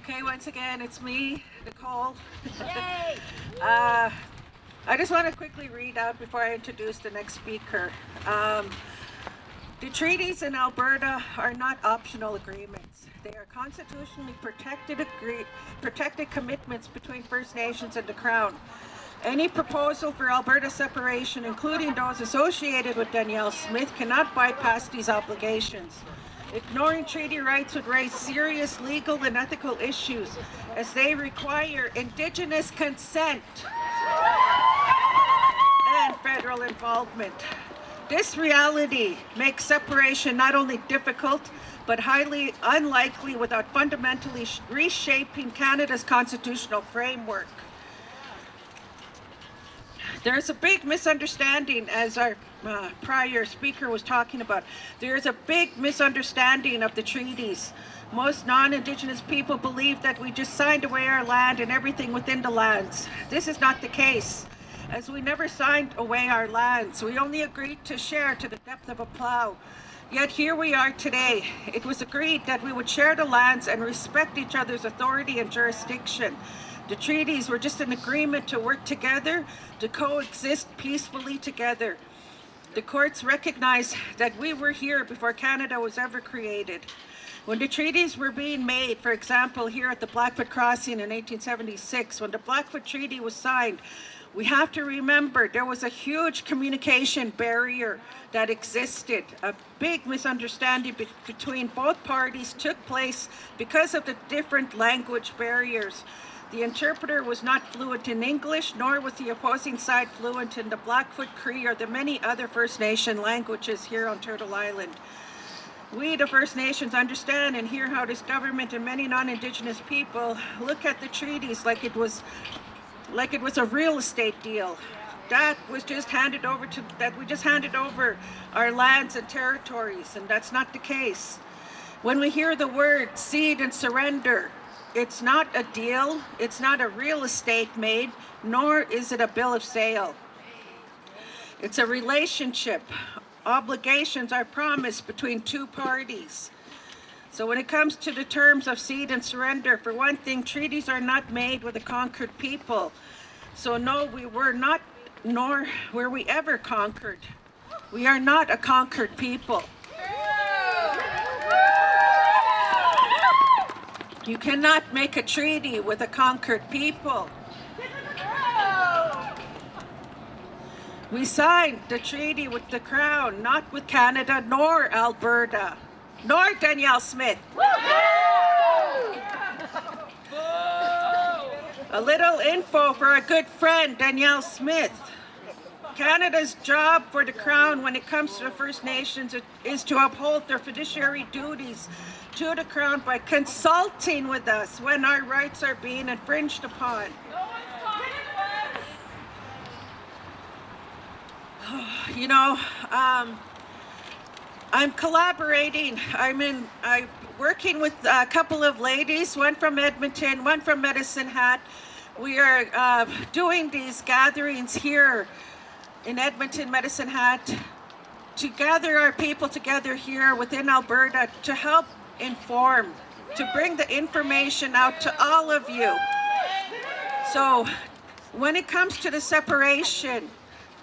Okay, once again, it's me, Nicole. Yay! I just want to quickly read out before I introduce the next speaker. The treaties in Alberta are not optional agreements. They are constitutionally protected commitments between First Nations and the Crown. Any proposal for Alberta separation, including those associated with Danielle Smith, cannot bypass these obligations. Ignoring treaty rights would raise serious legal and ethical issues as they require Indigenous consent and federal involvement. This reality makes separation not only difficult, but highly unlikely without fundamentally reshaping Canada's constitutional framework. There's a big misunderstanding, as our prior speaker was talking about. There's a big misunderstanding of the treaties. Most non-Indigenous people believe that we just signed away our land and everything within the lands. This is not the case, as we never signed away our lands. We only agreed to share to the depth of a plow. Yet here we are today. It was agreed that we would share the lands and respect each other's authority and jurisdiction. The treaties were just an agreement to work together, to coexist peacefully together. The courts recognized that we were here before Canada was ever created. When the treaties were being made, for example, here at the Blackfoot Crossing in 1876, when the Blackfoot Treaty was signed, we have to remember there was a huge communication barrier that existed. A big misunderstanding between both parties took place because of the different language barriers. The interpreter was not fluent in English, nor was the opposing side fluent in the Blackfoot Cree or the many other First Nation languages here on Turtle Island. We, the First Nations, understand and hear how this government and many non-Indigenous people look at the treaties like it was a real estate deal. That was just handed over we just handed over our lands and territories, and that's not the case. When we hear the word cede and surrender, it's not a deal, it's not a real estate made, nor is it a bill of sale. It's a relationship. Obligations are promised between two parties. So when it comes to the terms of cede and surrender, for one thing, treaties are not made with a conquered people. So no, we were not, nor were we ever conquered. We are not a conquered people. You cannot make a treaty with a conquered people. We signed the treaty with the Crown, not with Canada, nor Alberta, nor Danielle Smith. A little info for our good friend, Danielle Smith. Canada's job for the Crown when it comes to the First Nations is to uphold their fiduciary duties to the Crown by consulting with us when our rights are being infringed upon. You know, I'm collaborating. I'm working with a couple of ladies, one from Edmonton, one from Medicine Hat. We are doing these gatherings here in Edmonton, Medicine Hat, to gather our people together here within Alberta to help inform, to bring the information out to all of you. So when it comes to the separation,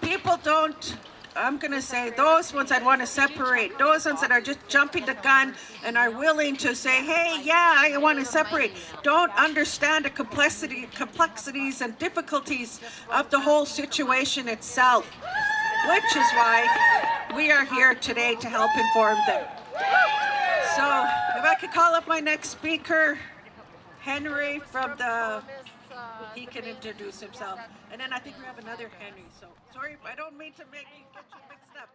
people don't, I'm going to say those ones that want to separate, those ones that are just jumping the gun and are willing to say, hey, yeah, I want to separate, don't understand the complexities and difficulties of the whole situation itself, which is why we are here today to help inform them. So if I could call up my next speaker, Henry from he can introduce himself. And then I think we have another Henry. So sorry, I don't mean to make you get you mixed up.